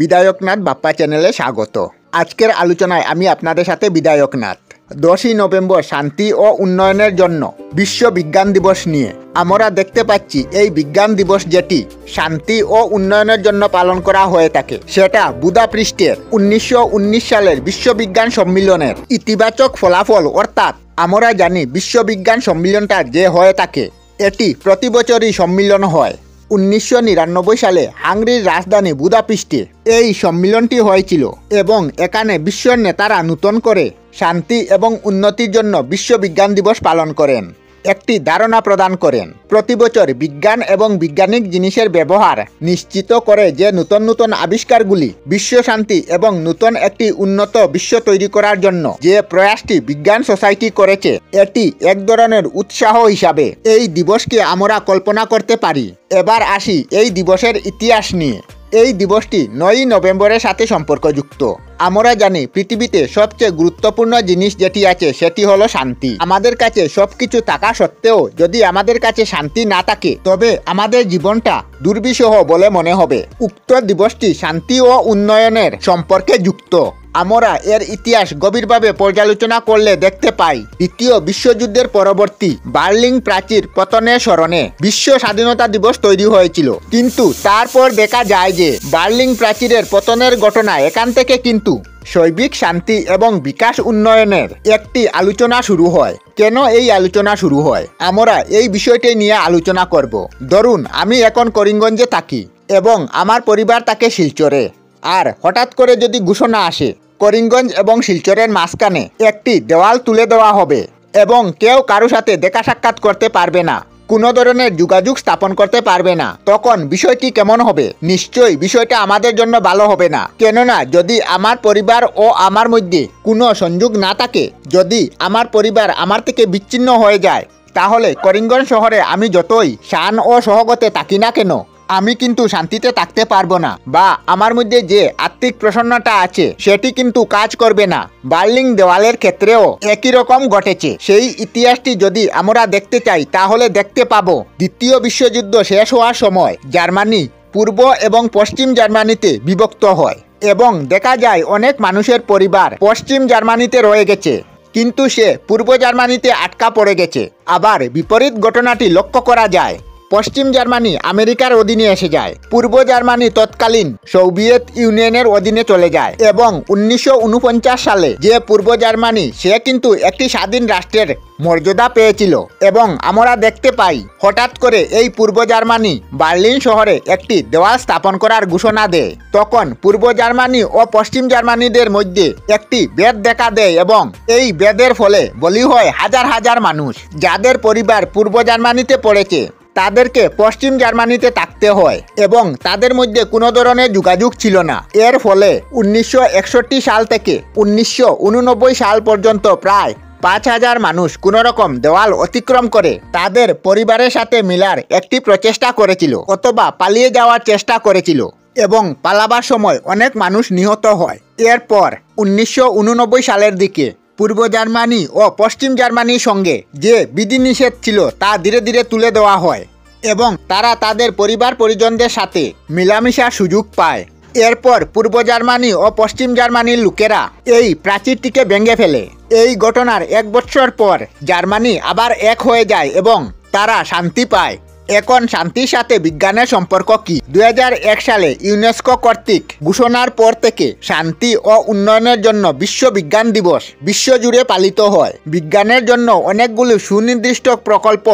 বিধায়কনাথ বাপ্পা চ্যানেলে স্বাগত। আজকের আলোচনায় আমি আপনাদের সাথে বিধায়কনাথ 10ই নভেম্বর শান্তি ও উন্নয়নের জন্য বিশ্ব বিজ্ঞান দিবস নিয়ে আমরা দেখতে পাচ্ছি এই বিজ্ঞান দিবস যেটি শান্তি ও উন্নয়নের জন্য পালন করা হয়ে থাকে সেটা বুদাপেস্টের 1919 সালের বিশ্ববিজ্ঞান সম্মেলনের ইতিবাচক ফলাফল। অর্থাৎ আমরা জানি বিশ্ববিজ্ঞান সম্মেলনটা যে হয়ে থাকে এটি প্রতি বছরই সম্মেলন হয়। 1999 সালে হাঙ্গেরির রাজধানী বুদাপেস্টে এই সম্মেলনটি হয়েছিল এবং এখানে বিশ্বের নেতারা নতুন করে শান্তি এবং উন্নতির জন্য বিশ্ব বিজ্ঞান দিবস পালন করেন, একটি ধারণা প্রদান করেন। প্রতি বছর বিজ্ঞান এবং বৈজ্ঞানিক জিনিসের ব্যবহার নিশ্চিত করে যে নতুন নতুন আবিষ্কারগুলি বিশ্ব শান্তি এবং নতুন একটি উন্নত বিশ্ব তৈরি করার জন্য যে প্রয়াসটি বিজ্ঞান সোসাইটি করেছে এটি এক ধরনের উৎসাহ হিসাবে এই দিবসকে আমরা কল্পনা করতে পারি। এবার আসি এই দিবসের ইতিহাস নিয়ে। এই দিবসটি 9ই নভেম্বরের সাথে সম্পর্কযুক্ত। আমরা জানি পৃথিবীতে সবচেয়ে গুরুত্বপূর্ণ জিনিস যেটি আছে সেটি হলো শান্তি। আমাদের কাছে সবকিছু থাকা সত্ত্বেও যদি আমাদের কাছে শান্তি না থাকে তবে আমাদের জীবনটা দুর্বিষহ বলে মনে হবে। উক্ত দিবসটি শান্তি ও উন্নয়নের সম্পর্কে যুক্ত। আমরা এর ইতিহাস গভীরভাবে পর্যালোচনা করলে দেখতে পাই দ্বিতীয় বিশ্বযুদ্ধের পরবর্তী বার্লিন প্রাচীর পতনের স্মরণে বিশ্ব স্বাধীনতা দিবস তৈরি হয়েছিল। কিন্তু তারপর দেখা যায় যে বার্লিন প্রাচীরের পতনের ঘটনা এখান থেকে কিন্তু শৈবিক শান্তি এবং বিকাশ উন্নয়নের একটি আলোচনা শুরু হয়। কেন এই আলোচনা শুরু হয় আমরা এই বিষয়টি নিয়ে আলোচনা করব। ধরুন আমি এখন করিমগঞ্জে থাকি এবং আমার পরিবার থাকে শিলচরে। আর হঠাৎ করে যদি ঘোষণা আসে করিমগঞ্জ এবং শিলচরের মাঝখানে একটি দেওয়াল তুলে দেওয়া হবে এবং কেউ কারো সাথে দেখা সাক্ষাৎ করতে পারবে না, কোনো ধরনের যোগাযোগ স্থাপন করতে পারবে না, তখন বিষয়টি কেমন হবে? নিশ্চয়ই বিষয়টা আমাদের জন্য ভালো হবে না। কেননা যদি আমার পরিবার ও আমার মধ্যে কোনো সংযোগ না থাকে, যদি আমার পরিবার আমার থেকে বিচ্ছিন্ন হয়ে যায়, তাহলে করিমগঞ্জ শহরে আমি যতই শান ও সহগতে থাকি না কেন আমি কিন্তু শান্তিতে থাকতে পারবো না, বা আমার মধ্যে যে আত্মিক প্রসন্নতা আছে সেটি কিন্তু কাজ করবে না। বার্লিন দেওয়ালের ক্ষেত্রেও একই রকম ঘটেছে। সেই ইতিহাসটি যদি আমরা দেখতে চাই তাহলে দেখতে পাবো দ্বিতীয় বিশ্বযুদ্ধ শেষ হওয়ার সময় জার্মানি পূর্ব এবং পশ্চিম জার্মানিতে বিভক্ত হয় এবং দেখা যায় অনেক মানুষের পরিবার পশ্চিম জার্মানিতে রয়ে গেছে কিন্তু সে পূর্ব জার্মানিতে আটকা পড়ে গেছে। আবার বিপরীত ঘটনাটি লক্ষ্য করা যায়, পশ্চিম জার্মানি আমেরিকার অধীনে এসে যায়, পূর্ব জার্মানি তৎকালীন সোভিয়েত ইউনিয়নের অধীনে চলে যায় এবং 1949 সালে যে পূর্ব জার্মানি সে কিন্তু একটি স্বাধীন রাষ্ট্রের মর্যাদা পেয়েছিল এবং আমরা দেখতে পাই হঠাৎ করে এই পূর্ব জার্মানি বার্লিন শহরে একটি দেওয়াল স্থাপন করার ঘোষণা দেয়। তখন পূর্ব জার্মানি ও পশ্চিম জার্মানিদের মধ্যে একটি ভেদ দেখা দেয় এবং এই ভেদের ফলে বলি হয় হাজার হাজার মানুষ যাদের পরিবার পূর্ব জার্মানিতে পড়েছে তাদেরকে পশ্চিম জার্মানিতে থাকতে হয় এবং তাদের মধ্যে কোনো ধরনের যোগাযোগ ছিল না। এর ফলে 1961 সাল থেকে 1989 সাল পর্যন্ত প্রায় 5000 মানুষ কোনোরকম দেওয়াল অতিক্রম করে তাদের পরিবারের সাথে মিলার একটি প্রচেষ্টা করেছিল অথবা পালিয়ে যাওয়ার চেষ্টা করেছিল এবং পালাবার সময় অনেক মানুষ নিহত হয়। এরপর 1989 সালের দিকে পূর্ব জার্মানি ও পশ্চিম জার্মানির সঙ্গে যে বিধিনিষেধ ছিল তা ধীরে ধীরে তুলে দেওয়া হয় এবং তারা তাদের পরিবার পরিজনদের সাথে মেলামেশার সুযোগ পায়। এরপর পূর্ব জার্মানি ও পশ্চিম জার্মানির লোকেরা এই প্রাচীরটিকে ভেঙে ফেলে। এই ঘটনার 1 বছর পর জার্মানি আবার এক হয়ে যায় এবং তারা শান্তি পায়। এখন শান্তির সাথে বিজ্ঞানের সম্পর্ক কি? 2001 সালে ইউনেস্কো কর্তৃক ঘোষণার পর থেকে শান্তি ও উন্নয়নের জন্য বিশ্ব বিজ্ঞান দিবস বিশ্বজুড়ে পালিত হয়। বিজ্ঞানের জন্য অনেকগুলো সুনির্দিষ্ট প্রকল্প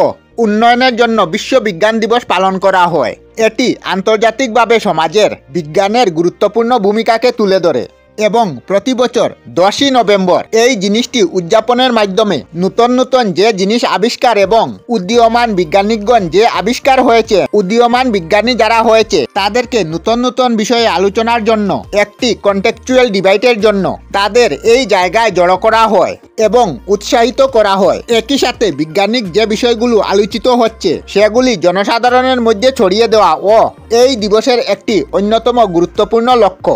উন্নয়নের জন্য বিশ্ব বিজ্ঞান দিবস পালন করা হয়। এটি আন্তর্জাতিকভাবে সমাজের বিজ্ঞানের গুরুত্বপূর্ণ ভূমিকাকে তুলে ধরে এবং প্রতি বছর 10ই নভেম্বর এই জিনিসটি উদযাপনের মাধ্যমে নতুন নতুন যে জিনিস আবিষ্কার এবং উদীয়মান বিজ্ঞানীগণ যে আবিষ্কার হয়েছে, উদীয়মান বিজ্ঞানী যারা হয়েছে তাদেরকে নতুন নতুন বিষয়ে আলোচনার জন্য একটি কন্টেক্সচুয়াল ডিবেটের জন্য তাদের এই জায়গায় জড়ো করা হয় এবং উৎসাহিত করা হয়। একই সাথে বিজ্ঞানিক যে বিষয়গুলো আলোচিত হচ্ছে সেগুলি জনসাধারণের মধ্যে ছড়িয়ে দেওয়া ও এই দিবসের একটি অন্যতম গুরুত্বপূর্ণ লক্ষ্য।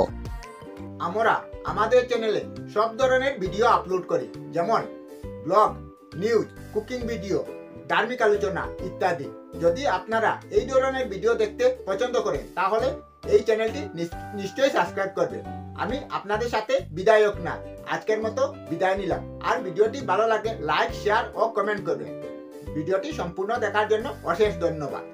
আমরা আমাদের চ্যানেলে সব ধরনের ভিডিও আপলোড করি, যেমন ব্লগ, নিউজ, কুকিং ভিডিও, ধার্মিক আলোচনা ইত্যাদি। যদি আপনারা এই ধরনের ভিডিও দেখতে পছন্দ করেন তাহলে এই চ্যানেলটি নিশ্চয়ই সাবস্ক্রাইব করবেন। আমি আপনাদের সাথে বিদায়ক না, আজকের মতো বিদায় নিলাম। আর ভিডিওটি ভালো লাগে লাইক, শেয়ার ও কমেন্ট করবেন। ভিডিওটি সম্পূর্ণ দেখার জন্য অশেষ ধন্যবাদ।